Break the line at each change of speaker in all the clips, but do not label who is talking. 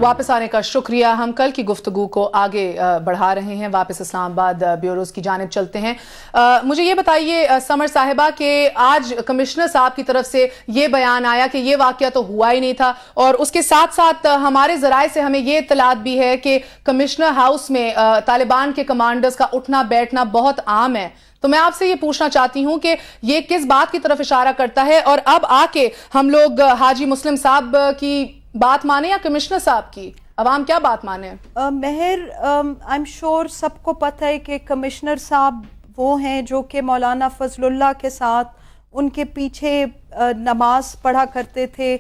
واپس آنے کا شکریہ. ہم کل کی گفتگو کو آگے بڑھا رہے ہیں, واپس اسلام آباد بیوروز کی جانب چلتے ہیں. مجھے یہ بتائیے سمر صاحبہ کہ آج کمشنر صاحب کی طرف سے یہ بیان آیا کہ یہ واقعہ تو ہوا ہی نہیں تھا, اور اس کے ساتھ ساتھ ہمارے ذرائع سے ہمیں یہ اطلاعات بھی ہے کہ کمشنر ہاؤس میں طالبان کے کمانڈرز کا اٹھنا بیٹھنا بہت عام ہے. تو میں آپ سے یہ پوچھنا چاہتی ہوں کہ یہ کس بات کی طرف اشارہ کرتا ہے, اور اب آ کے ہم لوگ حاجی مسلم صاحب کی بات مانے یا کمشنر صاحب کی؟ عوام کیا بات مانے؟
مہر I'm sure سب کو پتہ ہے کہ کمشنر صاحب وہ ہیں جو کہ مولانا فضل اللہ کے ساتھ ان کے پیچھے نماز پڑھا کرتے تھے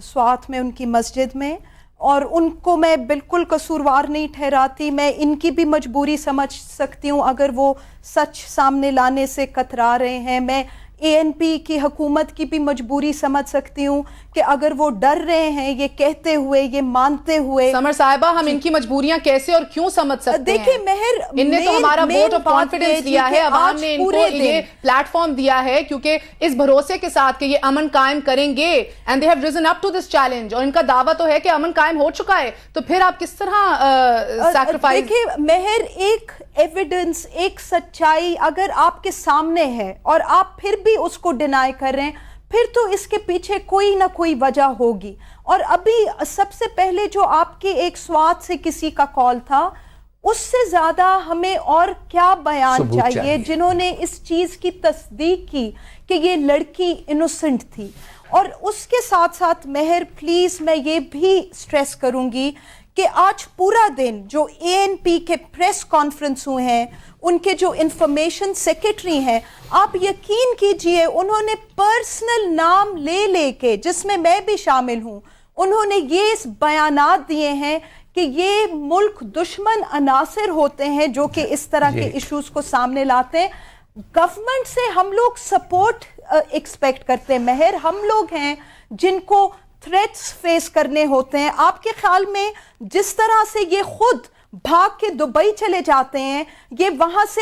سوات میں ان کی مسجد میں, اور ان کو میں بالکل قصوروار نہیں ٹھہراتی. میں ان کی بھی مجبوری سمجھ سکتی ہوں اگر وہ سچ سامنے لانے سے کترا رہے ہیں. میں ANP کی حکومت کی بھی مجبوری سمجھ سکتی ہوں کہ اگر وہ ڈر رہے ہیں یہ کہتے ہوئے, یہ مانتے ہوئے.
سمر صاحبہ ہم ان کی مجبوریاں کیسے اور کیوں سمجھ سکتے ہیں؟
دیکھیں مہر,
ان نے تو ہمارا ووٹ آف کانفیڈنس دیا ہے, عوام نے ان کو یہ پلیٹ فارم دیا ہے کیونکہ اس بھروسے کے ساتھ کہ یہ امن قائم کریں گے, and they have reason up to this challenge, اور ان کا دعویٰ تو ہے کہ امن قائم ہو چکا ہے. تو پھر آپ کس طرح سیکریفائز؟
دیکھیں مہر, ایک ایویڈنس, ایک سچائی اگر آپ کے سامنے ہے اور آپ پھر بھی اس کو ڈینائی کر رہے ہیں, پھر تو اس کے پیچھے کوئی نہ کوئی وجہ ہوگی. اور ابھی سب سے پہلے جو آپ کے ایک سوات سے کسی کا کال تھا, اس سے زیادہ ہمیں اور کیا بیان چاہیے جنہوں نے اس چیز کی تصدیق کی کہ یہ لڑکی انوسنٹ تھی. اور اس کے ساتھ ساتھ مہر پلیز میں یہ بھی سٹریس کروں گی کہ آج پورا دن جو ANP کے پریس کانفرنس ہوئے ہیں, ان کے جو انفارمیشن سیکرٹری ہیں, آپ یقین کیجئے انہوں نے پرسنل نام لے لے کے, جس میں میں بھی شامل ہوں, انہوں نے یہ بیانات دیے ہیں کہ یہ ملک دشمن عناصر ہوتے ہیں جو کہ اس طرح کے ایشوز کو سامنے لاتے ہیں. گورنمنٹ سے ہم لوگ سپورٹ ایکسپیکٹ کرتے ہیں مہر, ہم لوگ ہیں جن کو تھریٹس فیس کرنے ہوتے ہیں. آپ کے خیال میں جس طرح سے یہ خود بھاگ کے دبئی چلے جاتے ہیں, یہ وہاں سے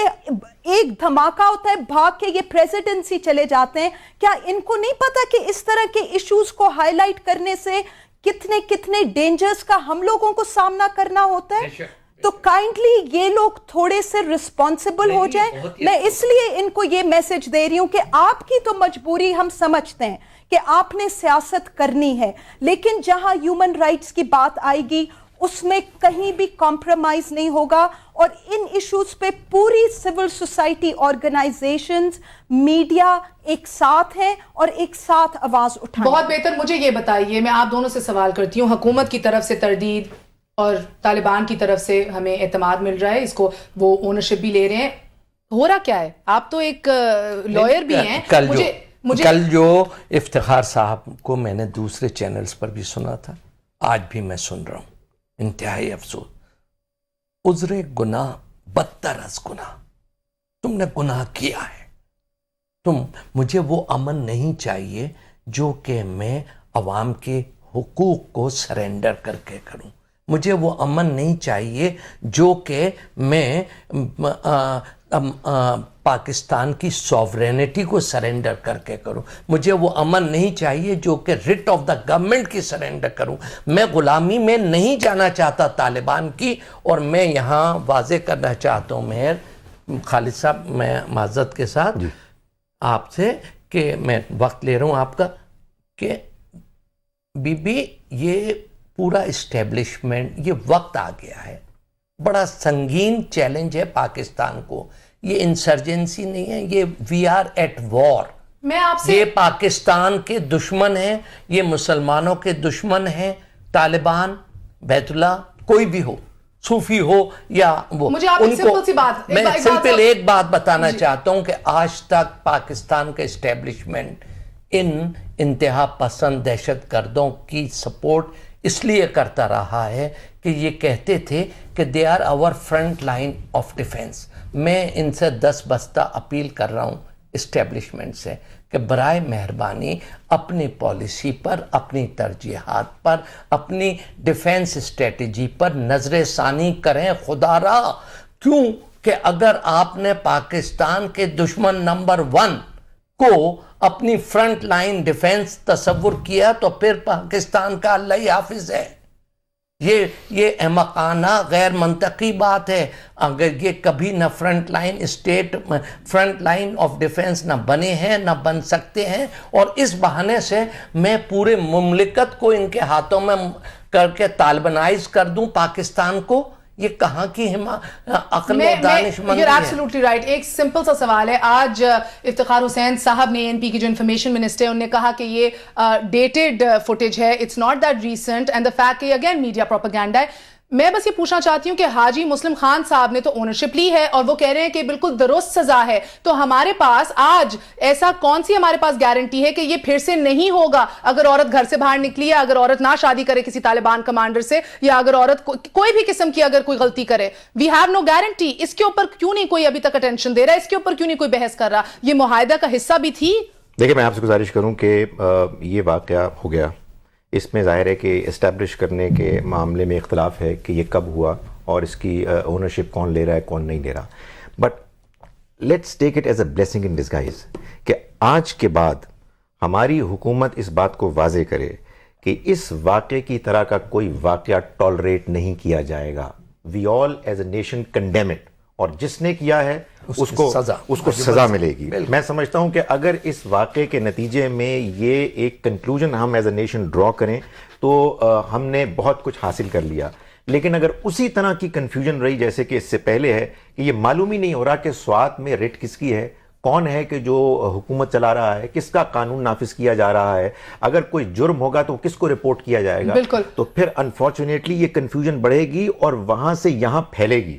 ایک دھماکہ ہوتا ہے بھاگ کے یہ پریزیڈنسی چلے جاتے ہیں, کیا ان کو نہیں پتا کہ اس طرح کے ایشوز کو ہائی لائٹ کرنے سے کتنے کتنے ڈینجرز کا ہم لوگوں کو سامنا کرنا ہوتا ہے؟ تو کائنڈلی یہ لوگ تھوڑے سے رسپانسبل ہو جائیں. میں اس لیے ان کو یہ میسج دے رہی ہوں کہ آپ کی تو مجبوری ہم سمجھتے ہیں کہ آپ نے سیاست کرنی ہے, لیکن جہاں ہیومن رائٹس کی بات آئے گی اس میں کہیں بھی کمپرومائز نہیں ہوگا, اور ان ایشوز پہ پوری سول سوسائٹی آرگنائزیشنز, میڈیا ایک ساتھ ہیں اور ایک ساتھ آواز اٹھائیں.
بہت بہتر. مجھے یہ بتائیے, میں آپ دونوں سے سوال کرتی ہوں, حکومت کی طرف سے تردید اور طالبان کی طرف سے ہمیں اعتماد مل رہا ہے, اس کو وہ اونرشپ بھی لے رہے ہیں, ہو رہا کیا ہے؟ آپ تو ایک لائر بھی ہیں.
کل جو افتخار صاحب کو میں نے دوسرے چینلز پر بھی سنا تھا, آج بھی میں سن رہا ہوں, انتہائی افسوس. عذر گناہ بدتر از گناہ. تم نے گناہ کیا ہے, مجھے وہ امن نہیں چاہیے جو کہ میں عوام کے حقوق کو سرنڈر کر کے کروں. مجھے وہ امن نہیں چاہیے جو کہ میں پاکستان کی سوورینٹی کو سرنڈر کر کے کروں. مجھے وہ امن نہیں چاہیے جو کہ رٹ آف دا گورنمنٹ کی سرنڈر کروں. میں غلامی میں نہیں جانا چاہتا طالبان کی. اور میں یہاں واضح کرنا چاہتا ہوں مہر, خالد صاحب میں معذرت کے ساتھ آپ سے کہ میں وقت لے رہا ہوں آپ کا, کہ بی بی یہ پورا اسٹیبلشمنٹ, یہ وقت آ گیا ہے, بڑا سنگین چیلنج ہے پاکستان کو. یہ انسرجنسی نہیں ہے, یہ وی آر ایٹ وار.
میں آپ سے,
یہ پاکستان کے دشمن ہیں, یہ مسلمانوں کے دشمن ہیں. طالبان, بیت اللہ, کوئی بھی ہو, صوفی ہو یا وہ,
مجھے آپ
ان کو میں سمپل ایک بات بتانا چاہتا ہوں کہ آج تک پاکستان کا اسٹیبلشمنٹ ان انتہا پسند دہشت گردوں کی سپورٹ اس لیے کرتا رہا ہے کہ یہ کہتے تھے کہ they are our front line of defence. میں ان سے 10 بستہ اپیل کر رہا ہوں اسٹیبلشمنٹ سے کہ برائے مہربانی اپنی پالیسی پر, اپنی ترجیحات پر, اپنی ڈیفینس اسٹریٹجی پر نظر ثانی کریں خدا را. کیوں کہ اگر آپ نے پاکستان کے دشمن نمبر 1 کو اپنی فرنٹ لائن ڈیفینس تصور کیا تو پھر پاکستان کا اللہ ہی حافظ ہے. یہ احمقانہ غیر منطقی بات ہے. اگر یہ کبھی نہ فرنٹ لائن آف ڈیفنس نہ بنے ہیں نہ بن سکتے ہیں, اور اس بہانے سے میں پورے مملکت کو ان کے ہاتھوں میں کر کے طالبانائز کر دوں پاکستان کو, یہ کہاں کی عقل و دانش مندی ہے.
Absolutely right. ایک سمپل سا سوال ہے, آج افتخار حسین صاحب نے این پی کی جو انفارمیشن منسٹر انہوں نے کہا کہ یہ ڈیٹڈ فوٹیج ہے, it's not that recent, and the fact کہ اگین میڈیا پروپیگنڈا ہے. میں بس یہ پوچھنا چاہتی ہوں کہ حاجی مسلم خان صاحب نے تو اونرشپ لی ہے اور وہ کہہ رہے ہیں کہ بالکل درست سزا ہے, تو ہمارے پاس آج ایسا کون سی ہمارے پاس گارنٹی ہے کہ یہ پھر سے نہیں ہوگا اگر عورت گھر سے باہر نکلی, یا اگر عورت نہ شادی کرے کسی طالبان کمانڈر سے, یا اگر عورت کوئی بھی قسم کی اگر کوئی غلطی کرے, وی ہیو نو گارنٹی. اس کے اوپر کیوں نہیں کوئی ابھی تک اٹینشن دے رہا ہے, اس کے اوپر کیوں نہیں کوئی بحث کر رہا؟ یہ معاہدہ کا حصہ بھی تھی.
دیکھیں, میں آپ سے گزارش کروں کہ یہ واقعہ ہو گیا, اس میں ظاہر ہے کہ اسٹیبلش کرنے کے معاملے میں اختلاف ہے کہ یہ کب ہوا اور اس کی اونرشپ کون لے رہا ہے کون نہیں لے رہا, but let's take it as a blessing in disguise کہ آج کے بعد ہماری حکومت اس بات کو واضح کرے کہ اس واقعے کی طرح کا کوئی واقعہ ٹالریٹ نہیں کیا جائے گا. We all as a nation condemn it, اور جس نے کیا ہے اس کو سزا ملے گی. میں سمجھتا ہوں کہ اگر اس واقعے کے نتیجے میں یہ ایک کنکلوژن ہم ایز اے نیشن ڈرا کریں تو ہم نے بہت کچھ حاصل کر لیا. لیکن اگر اسی طرح کی کنفیوژن رہی جیسے کہ اس سے پہلے ہے کہ یہ معلوم ہی نہیں ہو رہا کہ سوات میں ریٹ کس کی ہے, کون ہے کہ جو حکومت چلا رہا ہے, کس کا قانون نافذ کیا جا رہا ہے, اگر کوئی جرم ہوگا تو کس کو رپورٹ کیا جائے گا, تو پھر انفارچونیٹلی یہ کنفیوژن بڑھے گی اور وہاں سے یہاں پھیلے گی.